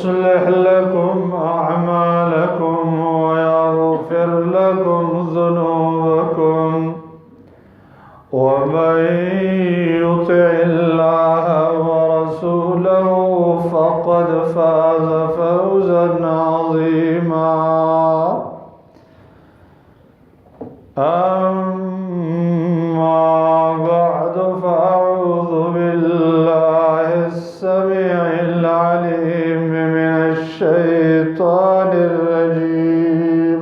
يصلح لكم أعمالكم ويغفر لكم ذنوبكم ومن يطع الله ورسوله فقد فاز فوزا عظيما. أما بعد فأعوذ بالله السميع العليم من الشيطان الرجيم.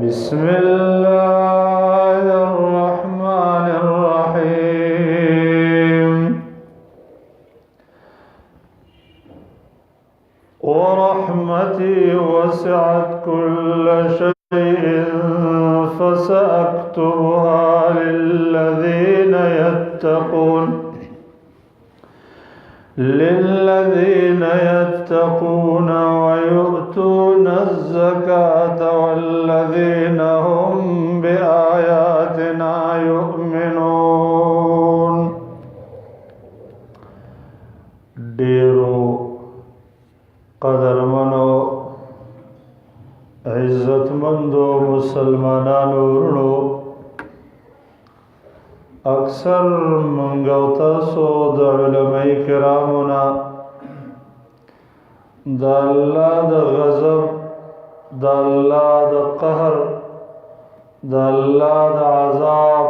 بسم الله الرحمن الرحيم. ورحمتي وسعت كل شيء فسأكتبها للذين يتقون ويؤتون الزكاة والذين هم بآياتنا يؤمنون. ډیرو قدرمنو عزتمندو مسلمانانو ورونو، اکثر منګو تاسو د علماء کرامونا د الله د غضب، د الله د قهر، د الله د عذاب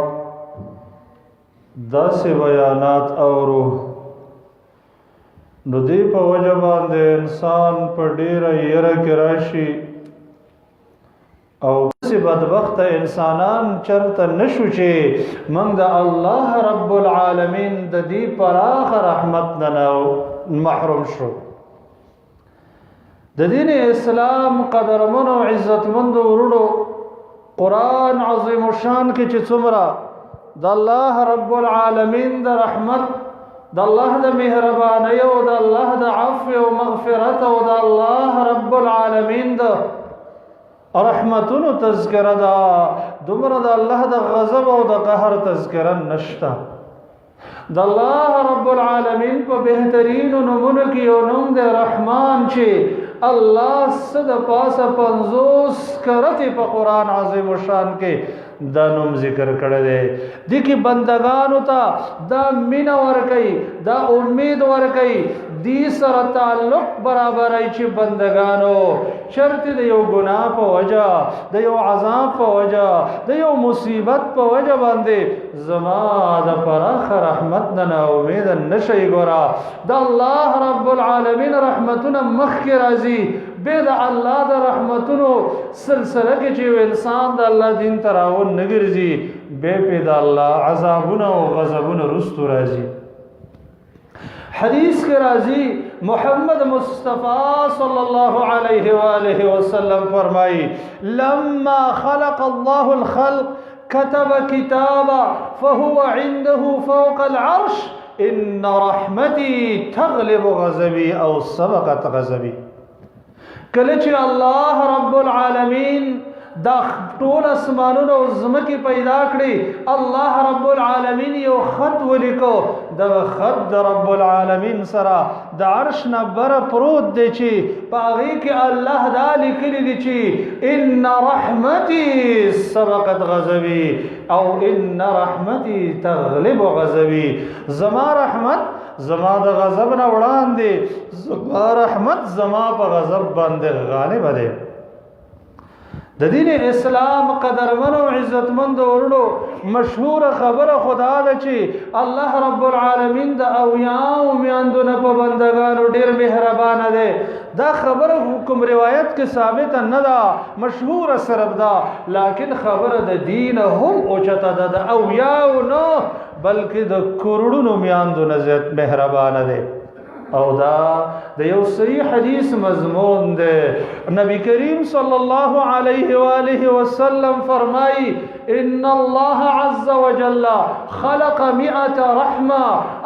داسې بیانات اورو. نو دی په وجه باندې انسان په ډیره یره کې راشي او داسې بدبخته انسانان چرته نشو چې موږ د الله رب العالمین د دې پراخ رحمت نه محروم شو. د دین اسلام قدرمنو عزتمندو ورونو، قرآن عظیم الشان کې چې څومره د الله رب العالمین د رحمت، د الله د مهربانۍ او د الله د عفو او مغفرت او د الله رب العالمین د رحمتونو تذکره ده، دومره د الله د غضب او د قهر تذکره نشته. د الله رب العالمین په بهترینو نومونو کې یو نوم دی رحمان، چې الله صد پاسه 50 کرته په قرآن عظیم الشان کې دا نوم ذکر کړی دی. دي کې بندگانو ته دا مینه ورکوي، دا امید ورکوي، دی سره تعلق برابرای چې بندگانو چرته د یو ګناه په وجه، د یو عذاب په وجه، د یو مصیبت په وجه باندې زما د پراخ رحمت نه امید نشي. ګورا د الله رب العالمین رحمتونه مخکې راځي، به د الله د رحمتونو سلسله کې چې انسان د الله دین تراون نګرځي، به په د الله عذابونه او غضبونه رستو راځي. حدیث کے راضی محمد مصطفیٰ صلی اللہ علیہ وآلہ وسلم فرمائی، لما خلق اللہ الخلق كتب كتابا فهو عنده فوق العرش ان رحمتي تغلب غضبي او سبقت غضبي. کلچ اللہ رب العالمین دا ټول اسمانونو او زمکه پیدا کړی، الله رب العالمین یو خط ولیکو، دا خط د رب العالمین سره د عرش نه بر پروت دی چې پاغي کې الله دا لیکلی دی چې ان رحمتي سبقت غضبي او ان رحمتي تغلب غضبي. زما رحمت زما د غضب نه وړاندې، زما رحمت زما په غضب باندې غالب دی. د دین اسلام قدرمنو عزتمند ورونو، مشهور خبره خدا ده چې الله رب العالمین د اولیاء میاندو نه په بندگانو ډیر مهربان دی. دا خبره کوم روایت کې ثابت نه ده، مشهور صرف ده، لیکن خبره د دین هم اوچته ده، د اولیاء نه بلکې د کروڑونو میاندو نه زیات مهربان دی. او دا د یو صحیح حدیث مضمون ده. نبی کریم صلی الله علیه و آله وسلم فرمائی إن الله عز وجل خلق 100 رحمة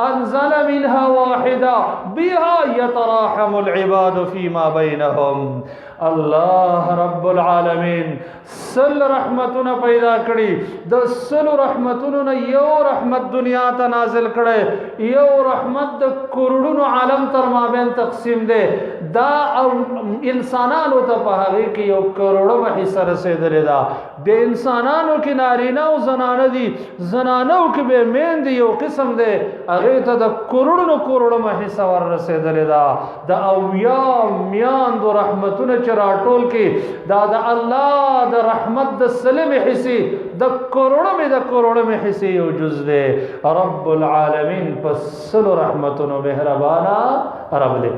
أنزل منها واحدة بها يتراحم العباد فيما بينهم. الله رب العالمين سل رحمتنا پیدا کړي، د سل رحمتونو یو رحمت دنیا ته نازل کړي، یو رحمت د کروڑونو عالم تر مابین تقسیم دی، دا او انسانانو ته په هغه کې یو کروڑو حصہ رسیدلې ده. د انسانانو کې نارینه او زنانه دي، زنانو کې به مین دي یو قسم دی، هغه ته د کروڑو حصہ ور رسیدلې ده. د اویا میاندو رحمتونو راټول کې دا د الله د رحمت د سلم حصے د کروڑوں میں حصے یو جز دے. رب العالمین پسل رحمتونو مهربانا رب دے.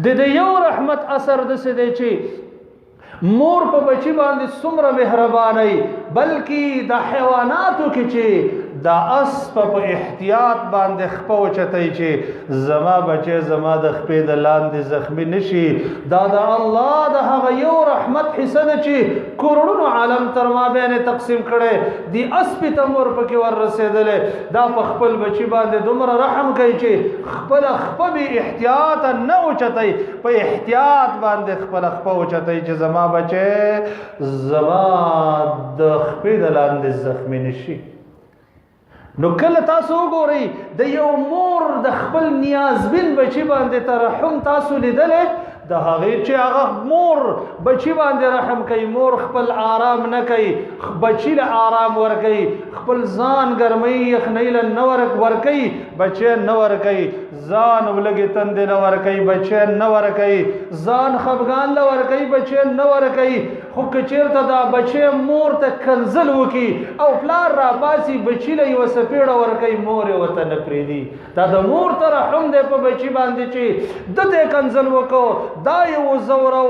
د یو رحمت اثر د څه دی چې مور په بچی باندې څومره مهرباني، بلکې د حیواناتو کې چې دا اسب په احتیاط باندې خپو چتای چې زما بچي زما د خپې د لاندې زخمی نشي، دا د الله د هغه یو رحمت حصہ ده چې کروڑونو عالم تر مابین تقسیم کړي. دی اسب ته مور پکې ور رسیدلې، دا په خپل بچی باندې دومره رحم کوي چې خپل خپې احتیاط نه اوچتای، په احتیاط باندې خپل خپو اوچتای چې زما بچي زما د خپې د لاندې زخمی نشي. نو کله تاسو وګورئ د یو مور د خپل نیازبین بچی باندې ترحم تاسو لیدلې، د هغې چې هغه مور بچی باندې رحم کوي، مور خپل آرام نه کوي، بچی له آرام ورکوي، خپل ځان ګرمۍ یخنۍ له نه ورکوي، بچی نه ورکوي، ځان ولګې تندې نه ورکوي، بچی نه ورکوي، ځان خفګان له ورکوي، بچی نه ورکوي. خو که چېرته دا بچی مور ته کنځل وکړي او پلار راپاسي بچي له یوه څپېړه ورکوي، مور یې ورته نه پرېږدي. دا د مور ترحم دی په بچي باندې چې ده ته یې کنځل وکړو، دا یې وځورو،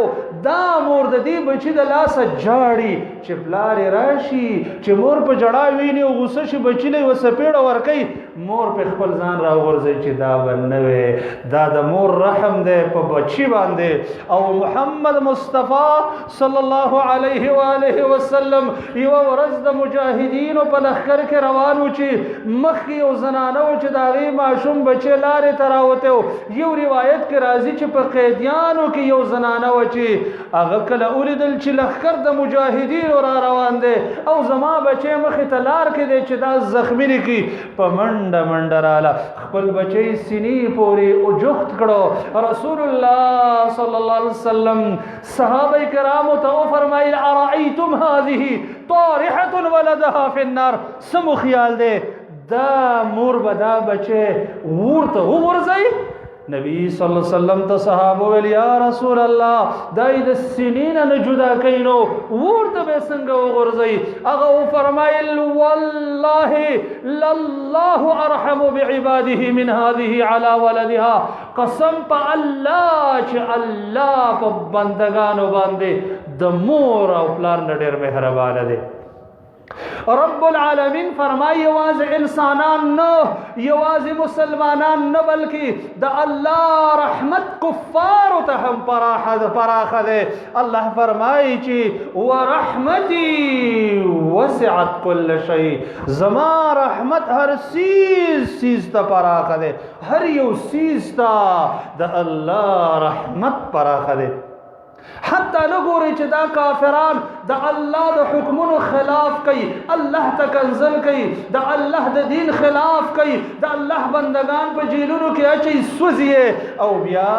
دا مور د دې بچي د لاسه جاړي چې پلار یې راشي، چې مور په ژړا ویني او غوسه شي بچي له یوه څپېړه ورکوي، مور په خپل ځان راوغورځوي چې دا به نه وي. دا د مور رحم دی په بچي باندې. او محمد مصطفی صلی الله علیه و آله وسلم یو ورځ د مجاهدینو په لښکر کې روان و چې مخکې یو زنانه و چې د هغې ماشوم بچی لارې ته راوتی و. یو روایت کې راځي چې په قیدیانو کې یو زنانه و چې هغه کله ولیدل چې لښکر د مجاهدینو را روان دی او زما بچی مخې ته لار کې دی چې دا زخمي نه کړي، په منډه راله خپل بچی سینې پورې اوجخت کړو. رسول الله صلی الله علیه وسلم صحابه کرامو ته فرمایل ارأیتم هذه طارحة ولدها فی النار، سمو خیال دی دا مور به دا بچی ورته وغورځوي؟ نبی صلی الله علیه وسلم ته صحابه ویل یا رسول الله دا یې د سینې نه جدا کوي نو ورته به څنګه وغورځوي؟ هغه وفرمایل والله لله ارحم بعباده من هذه على ولدها، قسم په الله چې الله په بندگانو باندې د مور او پلار نه ډېر مهربانه دی. رب العالمین فرمائی یواز انسانان نه، یواز مسلمانان نه، بلکې د الله رحمت کفارو ته هم پراخه دی. الله فرمائی چې ورحمتی وسعت کل شیء، زما رحمت هر سیز ته پراخه دی، هر یو سیز ته د الله رحمت پراخه دی. حتی نګورئ چې دا کافران د الله د حکمونو خلاف کوي، الله ته کنځل کوي، د الله د دین خلاف کوي، د الله بندگان په جیلونو کې اچي سوځي، او بیا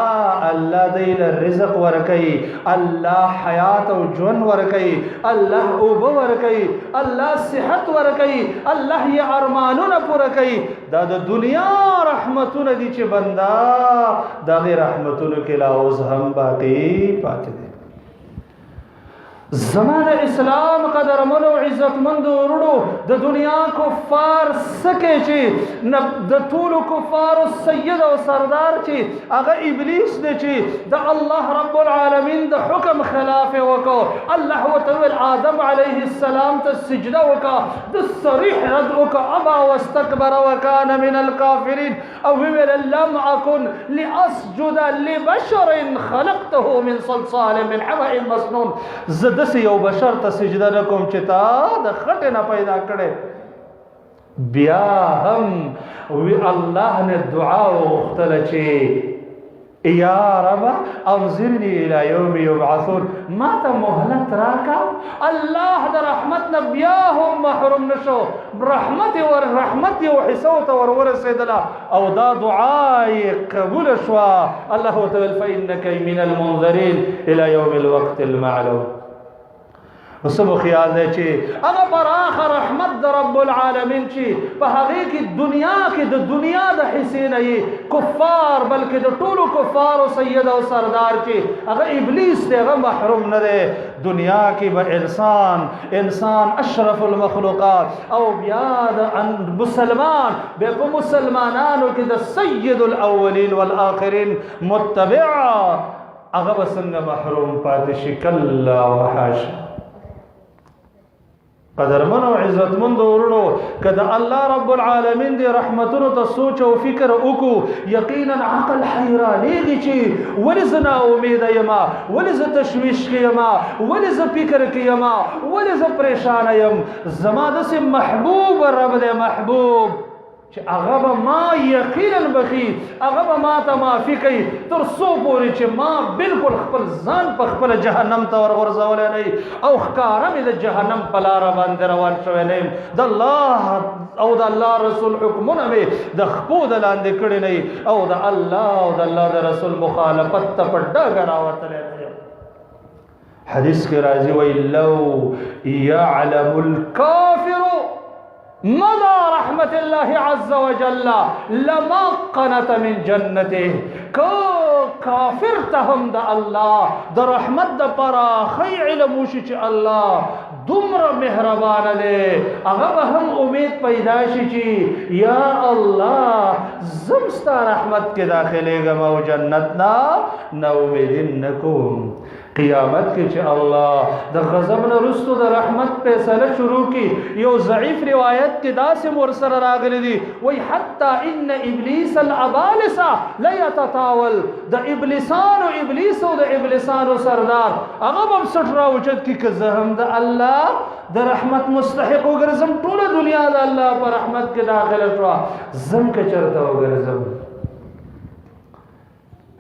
الله دوی له رزق ورکوي، الله حیات او ژوند ورکوي، الله اوبه ورکوي، الله صحت ورکوي، الله یې ارمانونه پوره کوي. دا د دنیا رحمتونه دي چې بنده دغې رحمتونو کې لا اوس هم باقي پاتې دي. زمان اسلام قدرمنو عزتمندو ورونو د دنیا کفار سکه چې د ټول کفارو سید او سردار چې هغه ابلیس دی چې د الله رب العالمین د حکم خلاف وکړو. الله وتعالى آدم علیه السلام ته سجده وکړه، د صریح رد وکړه، ابا واستكبر وكان من الكافرین، او ویل لم اكن لاسجد لبشر خلقته من صلصال من حمأ مسنون، زد دس یو بشر ته سجده نکوم چې تا د خټې نه پیدا کړې. بیا هم وی الله نه دعا وغوښتله چې یا رب انظرنی الى یوم یبعثون، ما ته مهلت راکا. الله د رحمت نه بیا هم محروم نشو، رحمت یو حصو ته ورسېدله او دا دعا یې قبول شوه. الله تعالی فإنک من المنذرین الى یوم الوقت المعلوم. وسمو خیال دی چې هغه پراخه رحمت د رب العالمین چې په هغې کې دنیا کې د دنیا د حصې نه یې کفار بلکې د ټولو کفارو سید او سردار چې هغه ابلیس دی هغه محروم نه دی. دنیا کې به انسان اشرف المخلوقات او بیا د مسلمان بیا په مسلمانانو کې د سید الاولین والآخرین متبع هغه به څنګه محروم پاتې شي؟ کلا وحاشا. قدرمن او عزتمند ورونو که د الله رب العالمین دی رحمتونو ته سوچ او فکر وکړو، یقینا عقل حیرانېږي چې ولې زه ناامیده یما، ولې زه تشویش کې یما، ولې زه فکر کې یما، ولې زه پریشانه یم. زما داسې محبوب رب دی، محبوب چې هغه به ما یقینا بخي، هغه به ما ته معافي کوي تر څو پورې چې ما بالکل خپل ځان په خپله جهنم ته ورغورځولی نه وي او ښکاره مې د جهنم په لاره باندې روان شوی نه یم. د الله او د الله رسول حکمونه مې د خپو د لاندې کړي نه وي او د الله او د الله د رسول مخالفت ته په ډاګه راوتلی نه یم. حدیث کې راځي وایي لو یعلم الکافر مدى رحمت الله عز وجل لما قنت من جنته. کافر ته هم د الله د رحمت د پراخی علم وشي چې الله دومره مهربان دی، هغه به هم امید پیدا شي چې یا الله زم ستا رحمت کې داخلېږم او جنت نه امید نه کوم. قیامت کې چې الله د غضب نه رستو د رحمت فیصله شروع کی، یو ضعیف روایت کې داسې ورسره راغلی دی وای حتی ان ابلیس الابالسه لیتطاول، د ابلیس او د ابلیسانو سردار هغه به سټ راوچت کی که زه هم د الله د رحمت مستحق وګرځم، ټوله دنیا د الله په رحمت کې داخله شوه، زم که چرته وګرځم.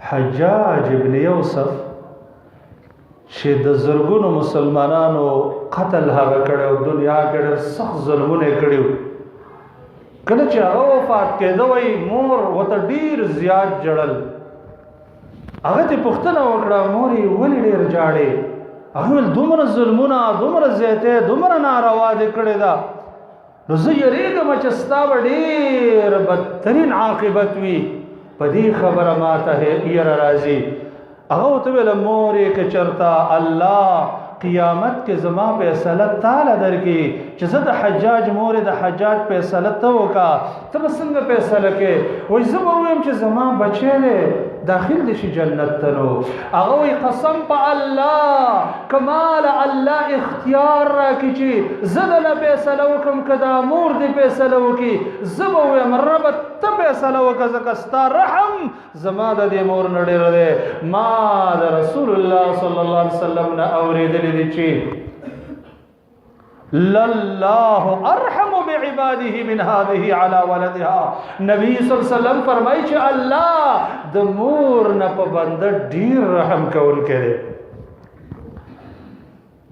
حجاج ابن یوسف چې د زرګونو مسلمانانو قتل هغه کړی او دنیا کې ډېر سخت ظلمونه یې کړي وو، کله چې هغه وفات کېده وایي مور ورته ډېر زیات ژړل. هغه ته پوښتنه وکړه مور یې ولې ډېر ژاړې؟ هغه ویل دومره ظلمونه، دومره زیاتې، دومره ناروا دې کړې ده، نو زه یېرېږم چې ستا به ډېر بدترین عاقبت وي، په دې خبره ماته یېره راځي. هغه ورته ویله مورې که چېرته الله قیامت کې زما فیصله تاله درکړي چې زه د حجاج مورې د حجاج فیصله ته وکړه، ته به څنګه فیصله کې؟ وایي زه به ووایم چې زما بچی دی داخل دي شي جنت ته. نو هغه وایي قسم په الله که ماله الله اختیار راکړي چې زه دله فیصله وکړم که دا مور دې فیصله وکړي، زه به ووایم ربه ته فیصله وکړه ځکه ستا رحم زما د دې مور نه ډېر دی. ما د رسول الله صلی الله علیه وسلم نه اورېدلی دی چې لله ارحم بعباده من هذه على ولدها. نبی صلی الله علیه وسلم فرمایي چې الله د مور نه په بنده ډیر رحم کوونکی دی.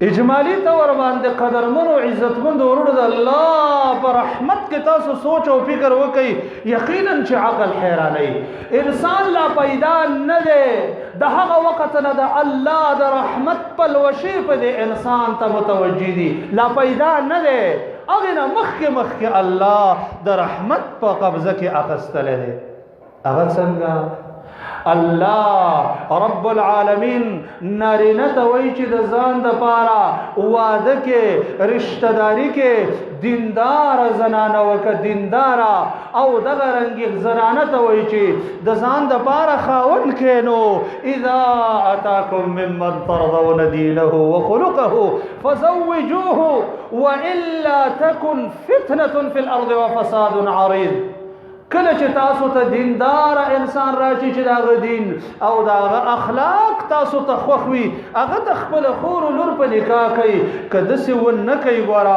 اجمالی طور باندې قدرمن او عزتمند ورونو د الله په رحمت کې تاسو سوچ او فکر وکړئ، یقینا چې عقل حیرانوي. انسان لا پیدا نه دی، د هغه وخت نه د الله د رحمت پلوشې په دې انسان ته متوجه دي، لا پیدا نه دی. هغې نه مخکې الله د رحمت په قبضه کې اخیستلی دی. هغه څنګه؟ الله رب العالمین نارینه ته وایي چې د ځان دپاره واده کې رشته داري کې دینداره زنانه وکړه، دینداره او دغه رنګې زنانه ته وایي چې د ځان دپاره خاوند کښېنو. اذا اتاکم ممن ترضون دینه وخلقه فزوجوه والا تکن فتنة فی الارض وفساد عریض. کله چې تاسو ته دیندار انسان راشي چې داغه دین او داغه اخلاق تاسو ته خوښ وي هغه د خپل خور او لور په نکاح کوي که داسې ونه کوي ګوره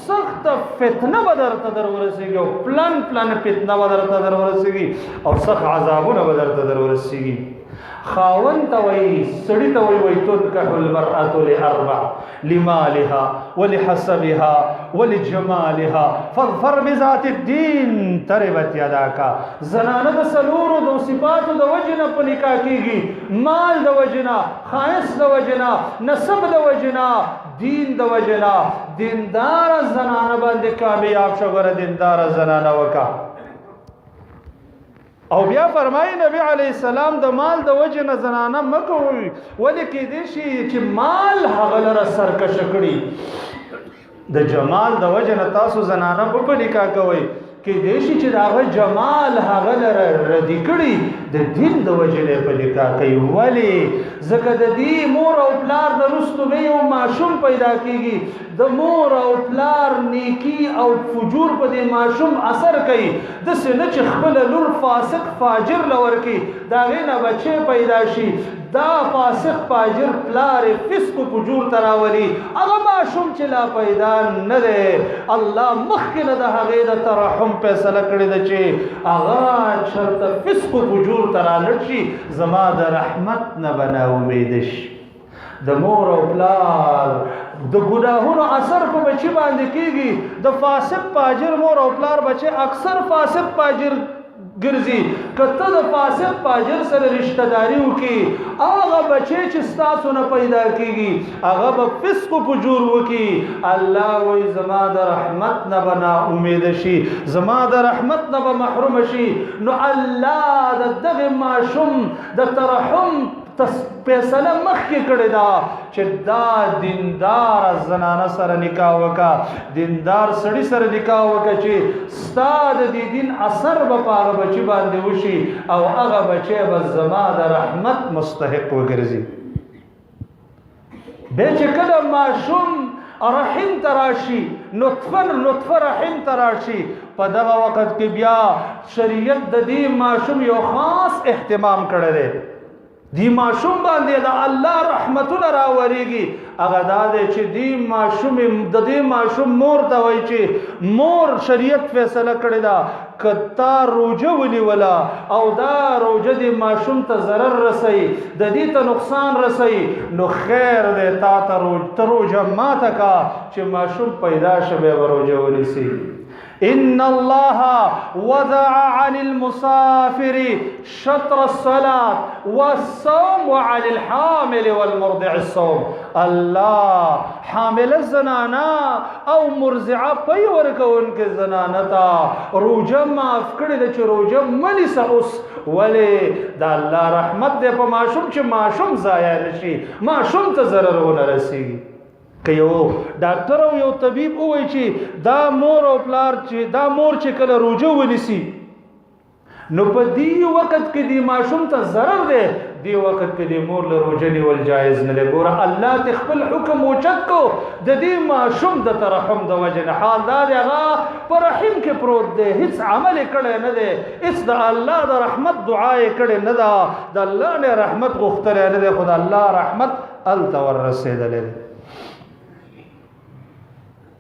سخته فتنه به درته در ورسېږي او پلن فتنه به درته در ورسېږي او سخت عذابونه به درته در ورسېږي خاون ته وایي سړي ته وایي تنکح المرأة لأربع لمالها ولحسبها ولجمالها فاظفر بذات الدين تربت یداکا زنانه د څلورو د صفاتو د وجې نه په نکاح کېږي مال د وجې نه ښایست د وجې نه نسب د وجې نه دین د وجې نه دینداره زنانه باندې کامیاب شو ګوره دینداره زنانه وکړه او بیا فرمایي نبی علیه السلام د مال د وجې نه زنانه مه کوئ ولې کیدای شي چې مال هغه لره سرکشه کړي د جمال د وجې نه تاسو زنانه په نکاح کوئ کیدای شي چې د هغه جمال هغه لره ردي کړي د دین د وجې نه په نکاح کوي ولې ځکه د دې مور او پلار د رستو به یو ماشوم پیدا کیږي د مور او پلار نیکی او فجور په دې ماشوم اثر کوي داسې نه چې خپله لور فاسق فاجر لور کی د هغې نه بچی پیدا شي دا فاسق فاجر پلار فسق و فجور تراولي هغه ماشوم چې لا پیدا نه دی الله مخکې نه د هغې د ترحم فیصله کړې ده چې هغه چېرته فسق و فجور ته رالټ شي زما د رحمت نه به ناامیده شي د مور او پلار د ګناهونو اثر په بچی باندې کیږي د فاسق فاجر مور او پلار بچي اکثر فاسق فاجر ګرځي کته د فاسق فاجر سره رشتہ داری وکي هغه بچي چې ستاسو نه پیدا کیږي هغه به فسق او فجور وکي الله وای زما د رحمت نه بنا امید شي زما د رحمت نه به محروم شي نو الله د دغه ماشوم د ترحم فیصله مخکې کړې ده چې دا دیندار زنانه سره نکاح وکړه دیندار سړي سره نکاح وکړه چې ستا د دې دین اثر به په هغه بچي باندې وشي او هغه بچی به زما د رحمت مستحق وګرځي بیا چې کله ماشوم رحم تراشي نطفه رحم تراشي په دغه وخت کې بیا شریعت د دې ماشوم یو خاص اهتمام کړی دی دی ماشوم باندې د الله رحمتونه راوریږي هغه دا دی چې دی ماشوم د دې ماشوم مور ته وایي چې مور شریعت فیصله کړې ده که تا روجه ونیوله او دا روجه د ماشوم ته ضرر رسوي د دې ته نقصان رسوي نو خیر دی تا ته روجه ماته کا چې ماشوم پیدا شوی به روجه ونیسي إن الله وضع عن المسافر شطر الصلاة والصوم وعن الحامل والمرضع الصوم الله حامل الزنانا او مرضعه پي ورکون کې زنانه تا روجه معاف کړی د چې روجه منیسه اوس ولې د الله رحمت دی په ماشوم چې ماشوم ضایع نشي ماشوم ته ضرر ونه رسیږي که یو ډاکټر او یو طبیب ووایي چې دا مور او پلار چې دا مور چې کله روجه ونیسي نو په دې وخت کې د ماشوم ته ضرر دی دې وخت کې د مور له روجه نیول جایز نه دی ګوره الله ته خپل حکم اوچت کو د دې ماشوم د ترحم د وجې نه حال دا دی هغه په رحم کې پروت دی هیڅ عمل کړی نه دی هیڅ د الله د رحمت دعا یې کړې نه ده د الله نه رحمت غوښتلی نه دی خو د الله رحمت هلته وررسېدلی دی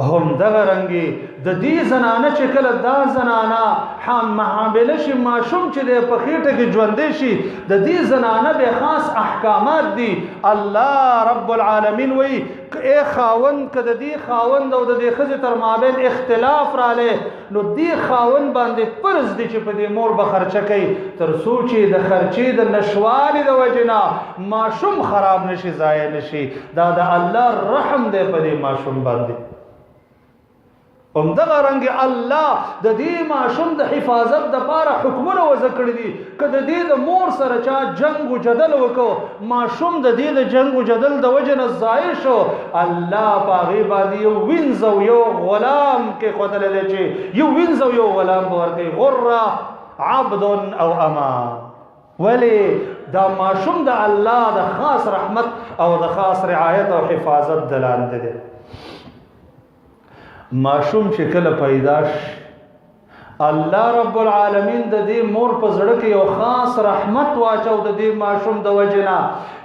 هم دغه رنګي د دې زنانه چې کله دا زنانه حامله شي ماشوم چې د په خېټه کې ژوندی شي د دې زنانه به خاص احکامات دي الله رب العالمین وایي اے خاوند که د دې خاوند او د دې ښځې تر مابین اختلاف رالی نو دې خاوند باندې فرض دی چې په دې مور به خرچه کوي تر څو چې د خرچې د نشوالي د وجې نه ماشوم خراب نشي ضایع نشي دا د الله رحم دی په دې ماشوم باندې همدغه رنګ الله د دې ماشوم د حفاظت دپاره حکمونه وضع کړي دي که د دې د مور سره چا جنګ و جدل وکړو ماشوم د دې د جنګ و جدل د وجې نه ضایع شو الله په هغې باندې یو وینځ او یو غلام کېښودلی دی چې یو وینځ او یو غلام به ورکوي غره عبد او اما ولې دا ماشوم د الله د خاص رحمت او د خاص رعایت او حفاظت د لاندې دی ماشوم چې کله پیدا شي الله رب العالمین د دې مور په زړه کې یو خاص رحمت واچو د دې ماشوم د وجنا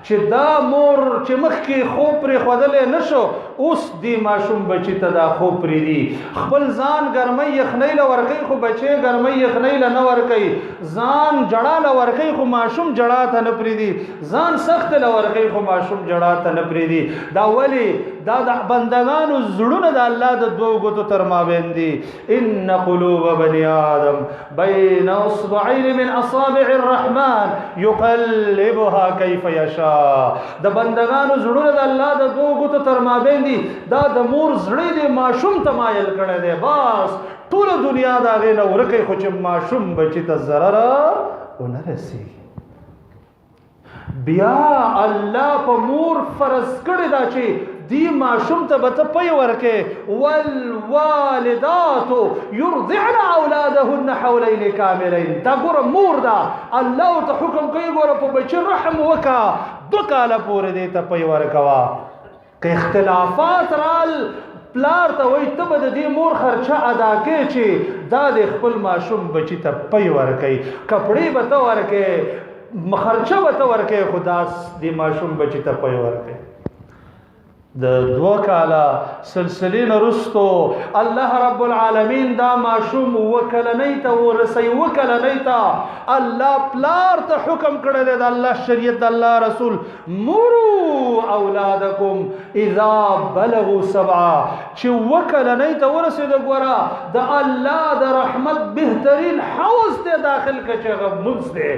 چې دا مور چې مخکې خوب پرې ښودلی نه شو اوس دې ماشوم بچي ته دا خوب پرېږدي خپل ځان ګرمۍ یخنۍ له ورکوي خو بچی ګرمۍ یخنۍ له نه ورکوي ځان جړا له ورکوي خو ماشوم جړا ته نه پرېږدي ځان سخت له ورکوي خو ماشوم جړا ته نه پرېږدي دا ولې دا د بندگانو زړونه د الله د دوو ګوتو تر مابین دي ان قلوب بني آدم بين اصبعين من اصابع الرحمن يقلبها كيف يشاء د بندگانو زړونه د الله د دوو ګوتو تر مابین دي دا د مور زړه دی ماشوم ته مایل کړی دی بس ټوله دنیا د هغې نه ورکوي خو چې ماشوم بچي ته ضرر ونه رسېږي بیا الله په مور فرض کړی دا چې دی ماشوم ته به ته پی ورکې والوالدات یرضعن اولادهن حولین کاملین دا ګوره مور ده الله ورته حکم کوي ګوره په بچي رحم وکړه 2 کاله پورې دې ته پی ورکوه که اختلافات رال پلار ته وایي ته به د دې مور خرچه ادا کوې چې دا د خپل ماشوم بچي ته پی ورکوي کپړې به ته ورکې خرچه به ته ورکې خو دا د ماشوم بچي ته پی ورکوي د 2 کاله سلسلې نه رستو الله رب العالمین دا ماشوم وکلنۍ ته ورسوي وکلنۍ ته الله پلار ته حکم کړی دی د الله شریعت د الله رسول مروا اولادکم اذا بلغوا 7 چې وکلنۍ ته ورسېده ګوره د الله د رحمت بهترین حوض ته داخل کړه چې هغه منځ دی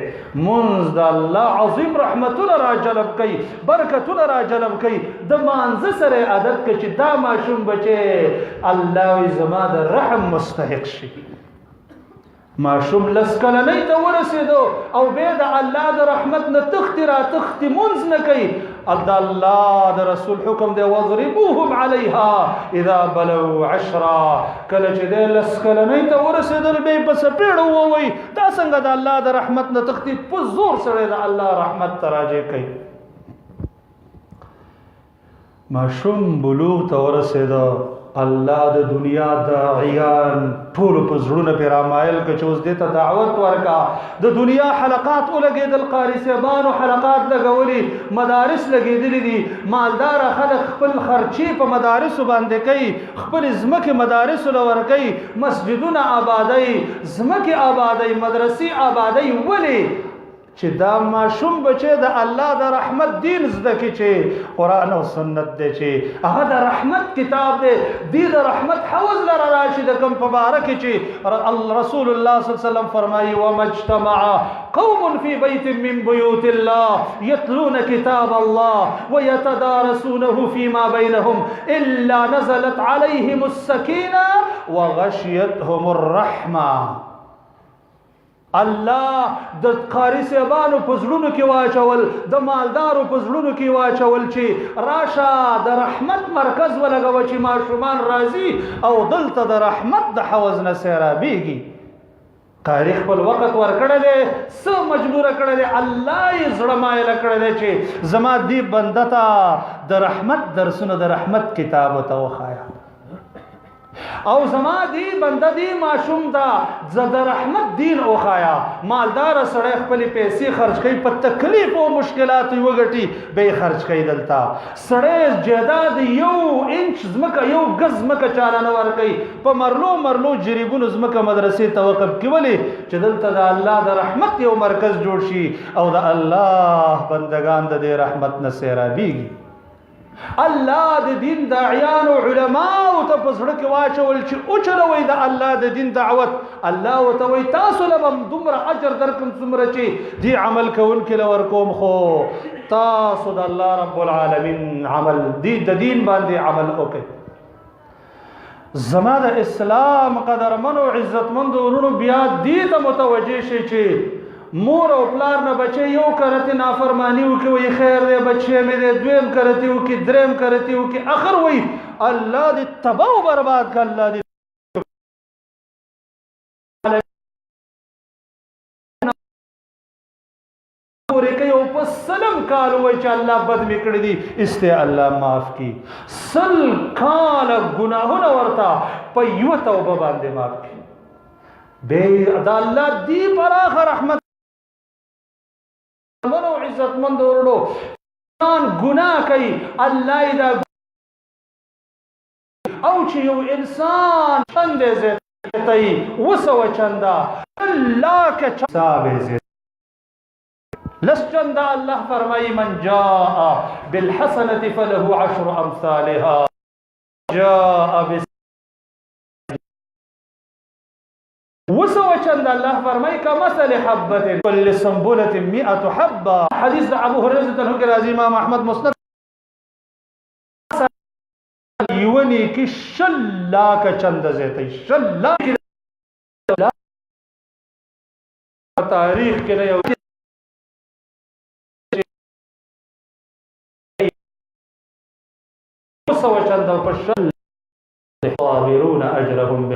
منځ د الله عظیم رحمتونه را جلب کوي برکتونه را جلب کوي د مانځه سره عادت کې چې دا ماشوم بچي الله زما د رحم مستحق شي ماشوم لس کلنۍ ته ورسېدو او بیا د الله د رحمت نه تختی را تختی مونځ نه کوي د الله د رسول حکم دی واضربوهم علیها اذا بلغوا 10 کله چې د لس کلنۍ ته ورسېدل بیا په سپېړه ووایي دا څنګه د الله د رحمت نه تختی په زور سره د الله رحمت ته راجع کوي ماشوم بلوغ ته ورسېده الله د دنیا داعیان ټولو په زړونه پرې رامایل که چې اوس دې ته دعوت ورکړه د دنیا حلقات ولګېدل قاري صاحبانو حلقات لګولي مدارس لګېدلي دي مالداره خلک خپل خرچې په مدارسو باندې کوي خپل ځمکې مدارسو له ورکوي مسجدونه آبادوي ځمکې آبادوي مدرسې آبادوي ولې چې دا ماشوم بچی د الله د رحمت دین زده کی چې قرآن او سنت دی چې هغه د رحمت کتاب دی دی د رحمت حوض لره راشي د کوم په باره کې چې رسول الله صلی الله علیه وسلم فرمایي وما اجتمع قوم في بيت من بيوت الله يتلون كتاب الله ويتدارسونه فيما بينهم إلا نزلت عليهم السكينة وغشيتهم الرحمة الله د قاری صاحبانو په زړونو کې واچول د مالدارو په زړونو کې واچول چې راشه د رحمت مرکز ولګوه چې ماشومان راځي او دلته د رحمت د حوض نه سیرابېږي قاری خپل وخت ورکړی دی څه مجبوره کړی دی الله یې زړه مایله کړی دی چې زما دې بنده ته د رحمت درسونه د رحمت کتاب ورته وښایه او زما دی بنده دی ماشوم دا د رحمت دین اوخایا مالدار سړی خپلې پیسې خرج کوي په تکلیف او مشکلات یې وګټي به یې خرج کوي دلته سړی جیداد 1 انچ ځمکه 1 ګز ځمکه چاله نه ورکوي په مرلو جریبونو ځمکه مدرسې ته وقف کړي ولې چې دلته د الله د رحمت یو مرکز جوړ شي او د الله بندگان د دې رحمت نه سیرابېږي الله د دین داعیان او علماء ته په زړه کې واچول چې او چلوي د الله د دین دعوت الله وتوي تاسو له دومره اجر درکم څومره چې دی عمل کوونکي له ورکوم خو تاسو د الله رب العالمین عمل دی د دین باندې عمل وکړي زما د اسلام قدرمن او عزتمند ورونو بیا دې ته متوجه شي چې مور او پلار نه بچي یو کرته نافرمانی وکي وي خیر دی بچي مې دې دویم کرته وکي دریم کرته وکي اخر وي الله دې تباہ او برباد کړ الله دې ورکه یو په سلم کال وای چې الله بد مې کړی دي استه الله معاف کی سل کال ګناهونه ورته په یو توبه باندې معاف کی بے دا اللہ دی پراخ رحمت منو عزت مند ورلو انسان گناہ کئی اللہ دا او چی یو انسان چندے زیتائی وسو چندہ اللہ کے چندہ زیتائی لس چندہ اللہ فرمائی من جاء بالحسنة فله عشر امثالها جاء وسو چند اللہ فرمائی کا مثل حبت کل سنبلت 100 حبہ حدیث ابو هريرة تنہو کے راضی امام احمد مسند یونی کی شلا کا چند زیتی شلا کی تاریخ کے لئے وسو چند پر شلا صابرون اجرهم